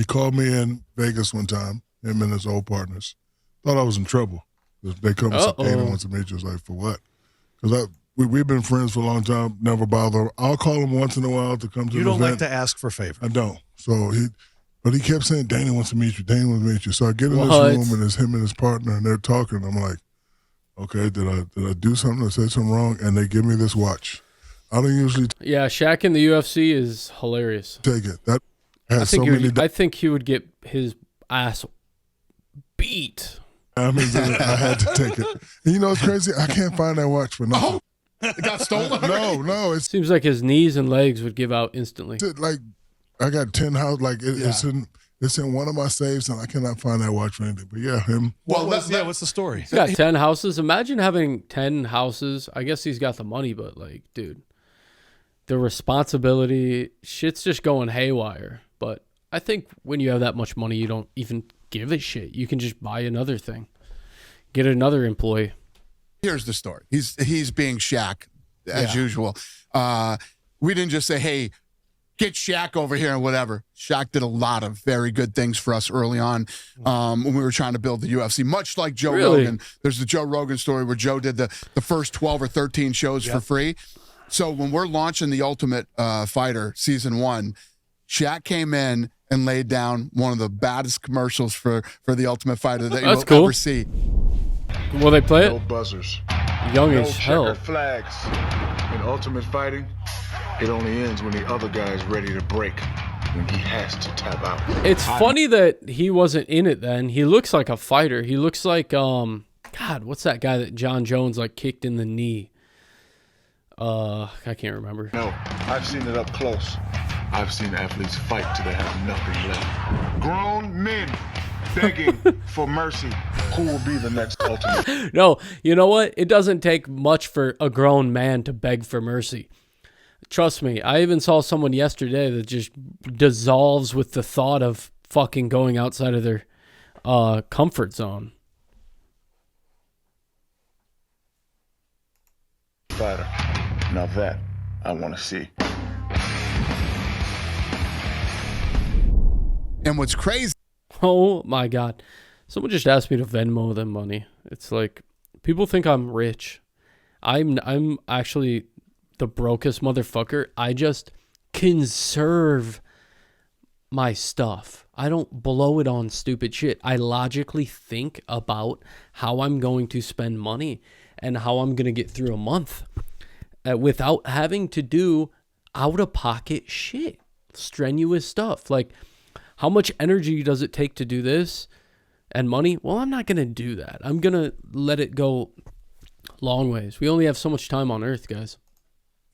He called me in Vegas one time, him and his old partners. Thought I was in trouble. They come and said, Dana wants to meet you. I was like, for what? Because we've been friends for a long time, never bother him. I'll call him once in a while to come to the event. You don't like to ask for favors. I don't. So but he kept saying, Dana wants to meet you, Dana wants to meet you. So I get in this room and it's him and his partner and they're talking. I'm like, okay, did I do something? I said something wrong? And they give me this watch. I don't usually Yeah, Shaq in the UFC is hilarious. Take it. That has I think he would get his ass beat. I mean, I had to take it. And you know what's crazy? I can't find that watch for nothing. It got stolen? No. It seems like his knees and legs would give out instantly. Like, I got 10 houses. Like, it's in one of my safes, and I cannot find that watch for anything. But yeah, him. Well, what's the story? He's got 10 houses. Imagine having 10 houses. I guess he's got the money, but like, dude, the responsibility, shit's just going haywire. But I think when you have that much money, you don't even give a shit. You can just buy another thing, get another employee. Here's the story. He's being Shaq as usual. We didn't just say, hey, get Shaq over here and whatever. Shaq did a lot of very good things for us early on when we were trying to build the UFC, much like Joe Rogan. There's the Joe Rogan story where Joe did the first 12 or 13 shows for free. So when we're launching the Ultimate Fighter Season 1, Shaq came in and laid down one of the baddest commercials for the Ultimate Fighter that you'll ever see. Will they play it? No buzzers. Young as hell. No flags. In Ultimate Fighting, it only ends when the other guy is ready to break, when he has to tap out. It's funny that he wasn't in it then. He looks like a fighter. He looks like, God, what's that guy that John Jones like kicked in the knee? I can't remember. No, I've seen it up close. I've seen athletes fight till they have nothing left. Grown men begging for mercy. Who will be the next Ultimate? No, you know what? It doesn't take much for a grown man to beg for mercy. Trust me, I even saw someone yesterday that just dissolves with the thought of fucking going outside of their comfort zone. Fighter. Now that I want to see. And what's crazy? Oh my God. Someone just asked me to Venmo them money. It's like, people think I'm rich. I'm actually the brokest motherfucker. I just conserve my stuff. I don't blow it on stupid shit. I logically think about how I'm going to spend money and how I'm going to get through a month without having to do out-of-pocket shit, strenuous stuff. Like, how much energy does it take to do this and money? Well, I'm not going to do that. I'm going to let it go long ways. We only have so much time on Earth, guys.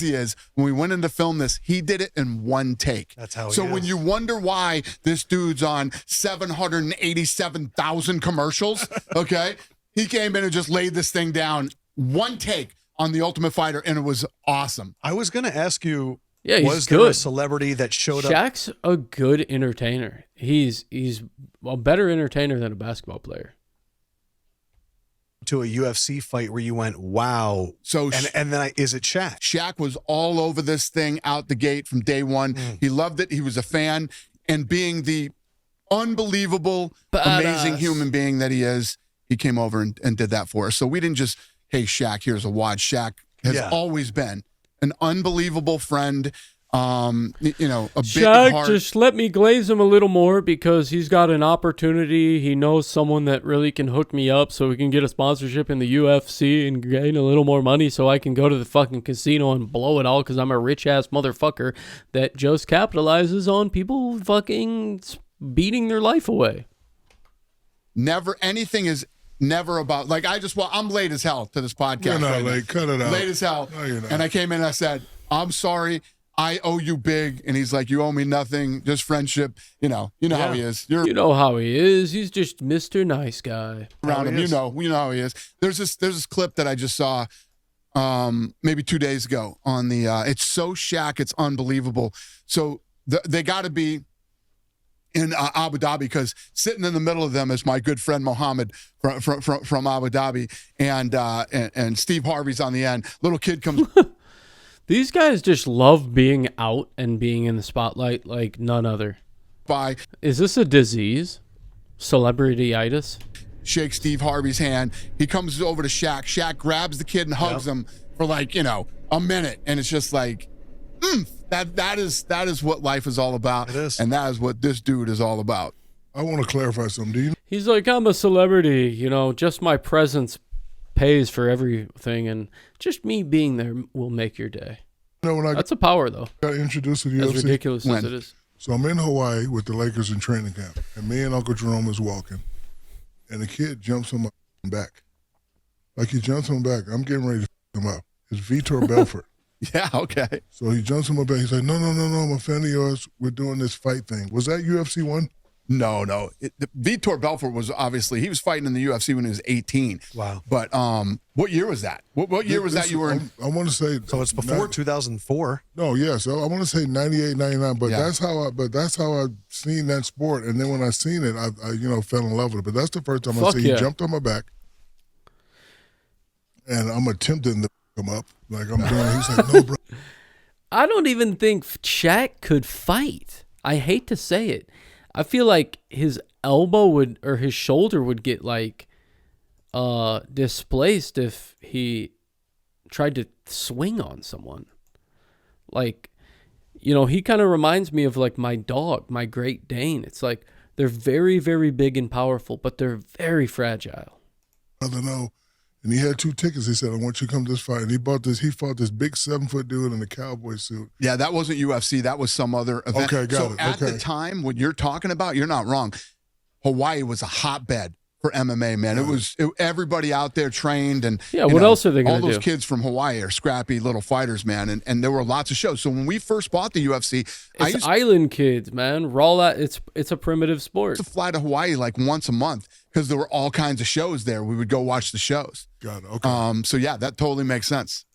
Is when we went in to film this, he did it in one take. That's how he So is. when you wonder why this dude's on 787,000 commercials, okay, he came in and just laid this thing down one take on the Ultimate Fighter, and it was awesome. I was going to ask you, Yeah, he's was there good. a celebrity that showed up? Shaq's a good entertainer. He's a better entertainer than a basketball player. To a UFC fight where you went, wow. So and then is it Shaq? Shaq was all over this thing out the gate from day one. He loved it. He was a fan. And being the unbelievable, amazing human being that he is, he came over and did that for us. So we didn't just, hey, Shaq, here's a watch. Shaq has always been an unbelievable friend. A big Shaq, heart. just let me glaze him a little more because he's got an opportunity. He knows someone that really can hook me up so we can get a sponsorship in the UFC and gain a little more money so I can go to the fucking casino and blow it all because I'm a rich-ass motherfucker that just capitalizes on people fucking beating their life away. Anything is never about, like, I'm late as hell to this podcast. You're not late. Cut it out. Late as hell. No, you're not. And I came in and I said, I'm sorry. I owe you big. And he's like, you owe me nothing, just friendship. You know how he is. You know how he is. He's just Mr. Nice Guy. Around him, you know how he is. There's this clip that I just saw maybe 2 days ago on the it's so Shaq, it's unbelievable. So they got to be in Abu Dhabi because sitting in the middle of them is my good friend Mohammed from Abu Dhabi, and Steve Harvey's on the end. Little kid comes. These guys just love being out and being in the spotlight like none other. by. Is this a disease? Celebrity-itis? Shakes Steve Harvey's hand. He comes over to Shaq. Shaq grabs the kid and hugs him for like, a minute. And it's just like, that is what life is all about. It is. And that is what this dude is all about. I want to clarify something. Do you He's like, I'm a celebrity, just my presence pays for everything, and just me being there will make your day. know when I That's a power, though. got introduced to the As UFC? ridiculous as When? it is. So I'm in Hawaii with the Lakers in training camp, and me and Uncle Jerome is walking, and the kid jumps on my back. Like he jumps on my back. I'm getting ready to f him up. It's Vitor Belfort. Yeah, okay. So he jumps on my back. He's like, no, I'm a fan of yours. We're doing this fight thing. Was that UFC 1? No. Vitor Belfort was he was fighting in the UFC when he was 18. Wow. But what year was that? What year was that you were in? I want to say. So it's before 2004. No, yeah. So I want to say 98, 99. But Yeah. that's how I seen that sport. And then when I seen it, I fell in love with it. But that's the first time I Fuck see yeah. he jumped on my back, and I'm attempting to him up like I'm doing. He's like, no, bro. I don't even think Shaq could fight. I hate to say it. I feel like his elbow or his shoulder would get displaced if he tried to swing on someone. Like, he kind of reminds me of like my dog, my Great Dane. It's like they're very, very big and powerful, but they're very fragile. I don't know. And he had 2 tickets. He said, I want you to come to this fight. And he fought this big 7-foot dude in a cowboy suit. Yeah, that wasn't UFC. That was some other event. Okay, got so it. at the time, what you're talking about, you're not wrong. Hawaii was a hotbed for MMA, man. It was everybody out there trained. And Yeah, what else are they going all to do? those kids from Hawaii are scrappy little fighters, man. And there were lots of shows. So when we first bought the UFC, I It's used island kids, man. It's a primitive sport. to fly to Hawaii like once a month because there were all kinds of shows there. We would go watch the shows. Got it. Okay. So yeah, that totally makes sense.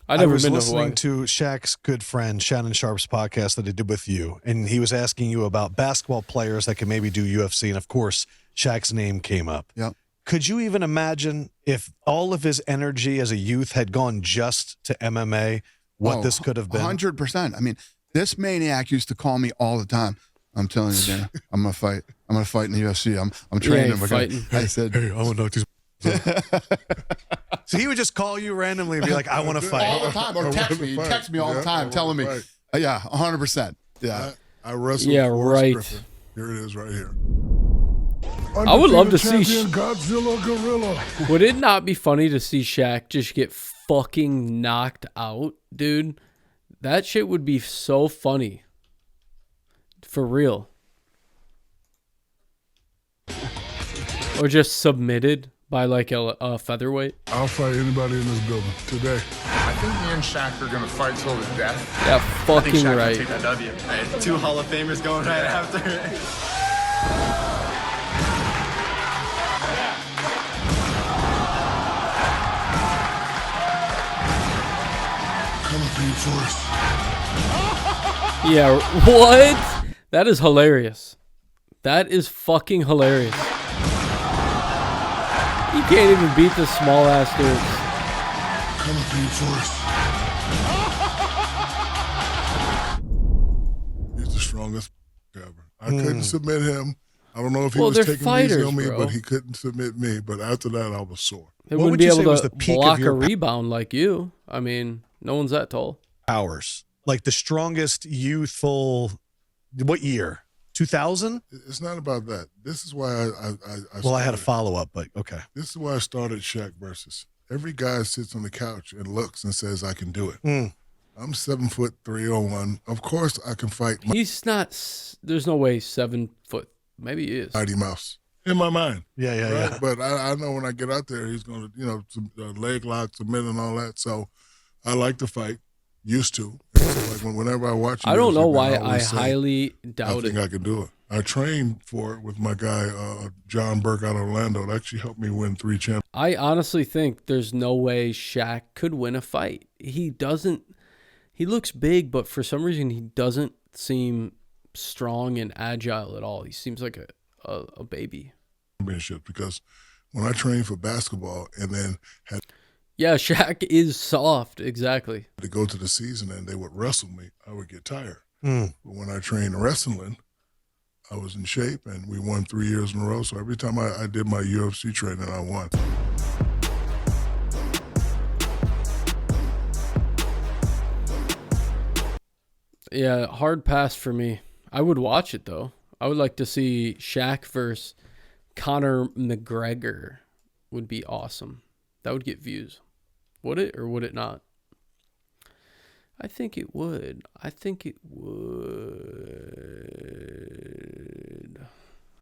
I I never was been to listening Hawaii. to Shaq's good friend Shannon Sharp's podcast that he did with you, and he was asking you about basketball players that can maybe do UFC, and of course, Shaq's name came up. Yep. Could you even imagine if all of his energy as a youth had gone just to MMA, what this could have been? 100%. I mean, this maniac used to call me all the time. I'm telling you, Dana, I'm gonna fight. I'm gonna fight in the UFC. I'm training. ain't We're fighting. I said, Hey, I want to knock these. So he would just call you randomly and be like, I want to all fight. the time, or text me. He texts me all the time, telling me, Right. yeah, 100%. Yeah. I wrestled. Yeah, Forrest right. Griffin. Here it is, right here. I would love to see Champion Godzilla Gorilla. Would it not be funny to see Shaq just get fucking knocked out, dude? That shit would be so funny. For real. Or just submitted by like a featherweight. I'll fight anybody in this building today. I think me and Shaq are gonna fight till the death. Yeah, I think fucking Shaq will right. take that W. Right, 2 Hall of Famers going right after. Coming for you, Forrest. Yeah, what? That is hilarious. That is fucking hilarious. You can't even beat the small ass dudes. Coming for you, Forrest. He's the strongest ever. I couldn't submit him. I don't know if he Well, was they're taking it easy fighters, on me, bro. but he couldn't submit me. But after that, I was sore. They What wouldn't would be you able say was to the peak of block a your- rebound like you. I mean, no one's that tall. Hours. Like the strongest youthful, what year? 2000? It's not about that. This is why Well, I had a started- follow-up, but okay. This is why I started Shaq versus. Every guy sits on the couch and looks and says, I can do it. Mm. I'm 7'3" Of course I can fight He's not. There's no way 7 foot. Maybe he is. Mighty Mouse. In my mind. Yeah, Right? But I know when I get out there, he's going to, leg lock, submit and all that. So I like to fight. Used to. And so like whenever I watch I don't UFC, know man, why I always say, highly I doubt think it. I can do it. I trained for it with my guy, John Burke out of Orlando. It actually helped me win 3 championships. I honestly think there's no way Shaq could win a fight. He doesn't. He looks big, but for some reason he doesn't seem strong and agile at all. He seems like a baby. Because when I trained for basketball and then had Yeah, Shaq is soft. Exactly. to go to the season and they would wrestle me, I would get tired. Mm. But when I trained wrestling, I was in shape, and we won 3 years in a row. So every time I did my UFC training, I won. Yeah, hard pass for me. I would watch it, though. I would like to see Shaq versus Conor McGregor. Would be awesome. That would get views. Would it or would it not? I think it would. I think it would.